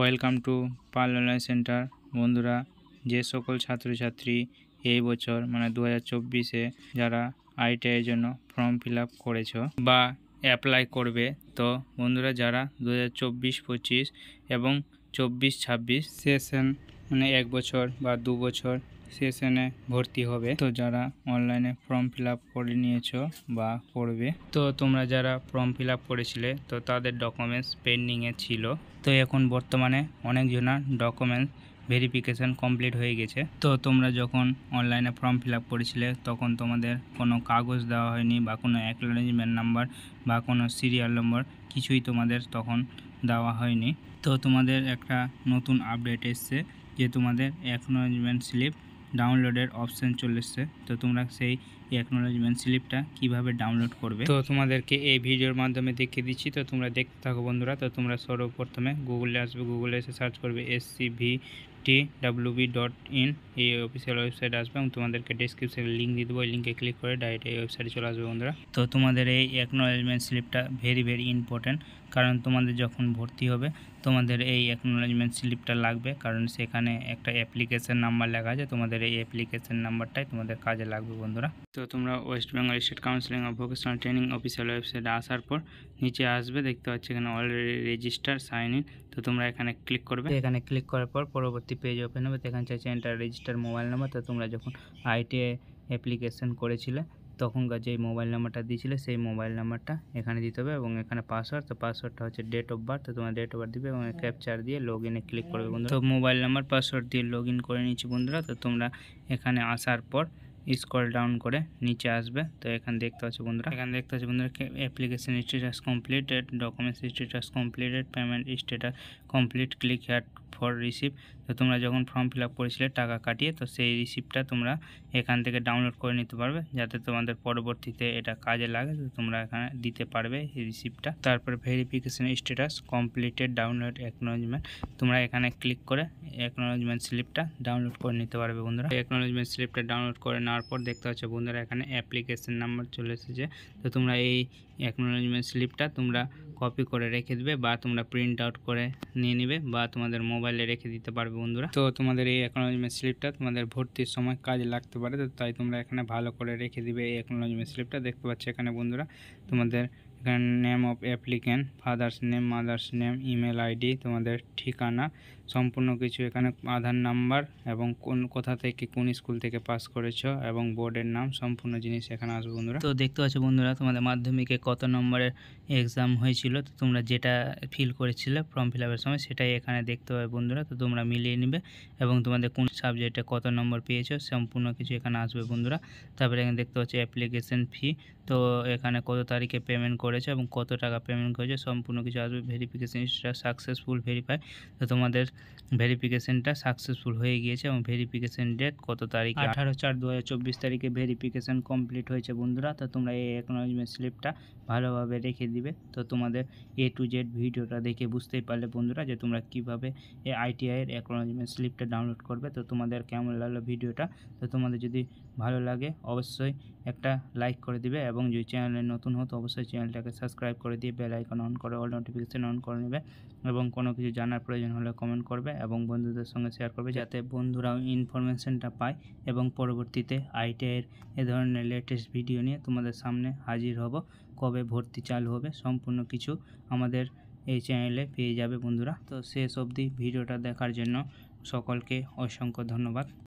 Welcome to Pal online centre. বন্ধুরা, যে সকল ছাত্রছাত্রী এই বছর মানে 2024-এ যারা আইটিআইয়ের জন্য ফর্ম ফিল আপ করেছ বা অ্যাপ্লাই করবে, তো বন্ধুরা যারা 2024-25 এবং 24-26 সেশন মানে 1 বছর বা 2 বছর সেশনে ভর্তি হবে, তো যারা অনলাইনে ফর্ম ফিল আপ করে নিয়েছো বা করবে, তো তোমরা যারা ফর্ম ফিল আপ করেছিলে তো তাদের ডকুমেন্টস পেন্ডিংয়ে ছিল। তো এখন বর্তমানে অনেকজনের ডকুমেন্টস ভেরিফিকেশান কমপ্লিট হয়ে গেছে। তো তোমরা যখন অনলাইনে ফর্ম ফিল আপ করেছিলে তখন তোমাদের কোনো কাগজ দেওয়া হয়নি বা কোনো অ্যাকনোলেজমেন্ট নাম্বার বা কোনো সিরিয়াল নম্বর কিছুই তোমাদের তখন দেওয়া হয়নি। তো তোমাদের একটা নতুন আপডেট এসছে যে তোমাদের অ্যাকনোলেজমেন্ট স্লিপ ডাউনলোডের অপশান চলে এসছে। তো তোমরা সেই অ্যাকনোলেজমেন্ট স্লিপটা কিভাবে ডাউনলোড করবে তো তোমাদেরকে এই ভিডিওর মাধ্যমে দেখিয়ে দিচ্ছি। তো তোমরা দেখতে থাকো বন্ধুরা। তো তোমরা সর্বপ্রথমে গুগলে আসবে, গুগলে এসে সার্চ করবে scvtwb.in, এই অফিসিয়াল ওয়েবসাইট আসবে এবং তোমাদেরকে ডেসক্রিপশনে লিঙ্ক দিয়ে দেবো। ওই লিঙ্কে ক্লিক করে ডাইরেক্ট এই ওয়েবসাইটে চলে আসবে বন্ধুরা। তো তোমাদের এই অ্যাকনোলেজমেন্ট স্লিপটা ভেরি ইম্পর্টেন্ট, কারণ তোমাদের যখন ভর্তি হবে তোমাদের এই অ্যাকনোলেজমেন্ট স্লিপটা লাগবে, কারণ সেখানে একটা অ্যাপ্লিকেশন নাম্বার লেখা আছে। তোমাদের এই অ্যাপ্লিকেশন নাম্বারটাই তোমাদের কাজে লাগবে বন্ধুরা। তো তোমরা West Bengal state counselling of vocational training official ওয়েবসাইটে আসার পর নিচে আসবে, দেখতে পাচ্ছি এখানে অলরেডি রেজিস্টার সাইন ইন। তো তোমরা এখানে ক্লিক করবে। এখানে ক্লিক করার পর পরবর্তী পেজ ওপেন হবে। তো এখানে চাইছে এন্টার রেজিস্টার মোবাইল নাম্বার। তো তোমরা যখন আইটিআই অ্যাপ্লিকেশন করেছিলে তখনকার যে মোবাইল নাম্বারটা দিয়েছিলে সেই মোবাইল নাম্বারটা এখানে দিতে হবে এবং এখানে পাসওয়ার্ড। তো পাসওয়ার্ডটা হচ্ছে ডেট অফ বার্থ। তো তোমার ডেট অফ বার্থ দিবে এবং ক্যাপচার দিয়ে লগ ইনে ক্লিক করবে বন্ধুরা। তো মোবাইল নাম্বার পাসওয়ার্ড দিয়ে লগ ইন করে নিচ্ছি বন্ধুরা। তো তোমরা এখানে আসার পর স্ক্রল ডাউন করে নিচে আসবে। তো এখানে দেখতে পাচ্ছ বন্ধুরা, application status completed, documents status completed, payment status complete, click here for receive. তো তোমরা যখন ফর্ম ফিল আপ করেছিলে টাকা কাটিয়ে, তো সেই রিসিপ্টটা তোমরা এখান থেকে ডাউনলোড করে নিতে পারবে, যাতে তোমাদের পরবর্তীতে এটা কাজে লাগে। তো তোমরা এখানে দিতে পারবে এই রিসিপ্টটা। তারপরে verification status completed, download acknowledgement, তোমরা এখানে ক্লিক করে অ্যাকনোলেজমেন্ট স্লিপটা ডাউনলোড করে নিতে পারবে বন্ধুরা। অ্যাকনোলেজমেন্ট স্লিপটা ডাউনলোড করে নেওয়ার পর দেখতে পাচ্ছ বন্ধুরা এখানে অ্যাপ্লিকেশন নাম্বার চলে এসেছে। তো তোমরা এই অ্যাকনোলেজমেন্ট স্লিপটা তোমরা কপি করে রেখে দেবে বা তোমরা প্রিন্ট আউট করে নিয়ে নেবে বা তোমাদের মোবাইলে রেখে দিতে পারবে বন্ধুরা। তো তোমাদের এই অ্যাকনোলেজমেন্ট স্লিপটা তোমাদের ভর্তির সময় কাজে লাগতে পারে, তো তাই তোমরা এখানে ভালো করে রেখে দিবে এই অ্যাকনোলেজমেন্ট স্লিপটা। দেখতে পাচ্ছ এখানে বন্ধুরা তোমাদের এখানে name of applicant, father's name, mother's name, email ID, তোমাদের ঠিকানা, সম্পূর্ণ কিছু এখানে, আধার নাম্বার এবং কোথা থেকে কোন স্কুল থেকে পাস করেছো এবং বোর্ডের নাম, সম্পূর্ণ জিনিস এখানে আসবে বন্ধুরা। তো দেখতে পাচ্ছ বন্ধুরা তোমাদের মাধ্যমিকে কত নম্বরের এক্সাম হয়েছিল, তো তোমরা যেটা ফিল করেছিলে ফর্ম ফিল আপের সময় সেটাই এখানে দেখতে পাবে বন্ধুরা। তো তোমরা মিলিয়ে নেবে এবং তোমাদের কোন সাবজেক্টে কত নম্বর পেয়েছো সম্পূর্ণ কিছু এখানে আসবে বন্ধুরা। তারপরে এখানে দেখতে পাচ্ছ অ্যাপ্লিকেশন ফি, তো এখানে কত তারিখে পেমেন্ট করেছো এবং কত টাকা পেমেন্ট করেছো সম্পূর্ণ কিছু আসবে। ভেরিফিকেশন সাকসেসফুল ভেরিফাই, তো তোমাদের ভেরিফিকেশনটা সাকসেসফুল হয়ে গিয়েছে এবং ভেরিফিকেশন ডেট কত তারিখ, 18/4/2024 তারিখে ভেরিফিকেশন কমপ্লিট হয়েছে বন্ধুরা। তো তোমরা এই অ্যাকনোলেজমেন্ট স্লিপটা ভালোভাবে রেখে দিবে। তো তোমাদের A to Z ভিডিওটা দেখে বুঝতেই পারলে বন্ধুরা যে তোমরা কীভাবে এই আইটিআইয়ের অ্যাকনোলেজমেন্ট স্লিপটা ডাউনলোড করবে। তো তোমাদের কেমন লাগলো ভিডিওটা, তো তোমাদের যদি ভালো লাগে অবশ্যই একটা লাইক করে দিবে এবং যদি চ্যানেলে নতুন হতো অবশ্যই চ্যানেলটাকে সাবস্ক্রাইব করে দিয়ে বেল আইকন অন করে অল নোটিফিকেশন অন করে নেবে এবং কোনো কিছু জানার প্রয়োজন হলে কমেন্ট করবে এবং বন্ধুদের সঙ্গে শেয়ার করবে, যাতে বন্ধুরাও ইনফরমেশনটা পায় এবং পরবর্তীতে আইটিআইয়ের এ ধরনের লেটেস্ট ভিডিও নিয়ে তোমাদের সামনে হাজির হব। কবে ভর্তি চালু হবে সম্পূর্ণ কিছু আমাদের এই চ্যানেলে পেয়ে যাবে বন্ধুরা। তো শেষ অবধি ভিডিওটা দেখার জন্য সকলকে অসংখ্য ধন্যবাদ।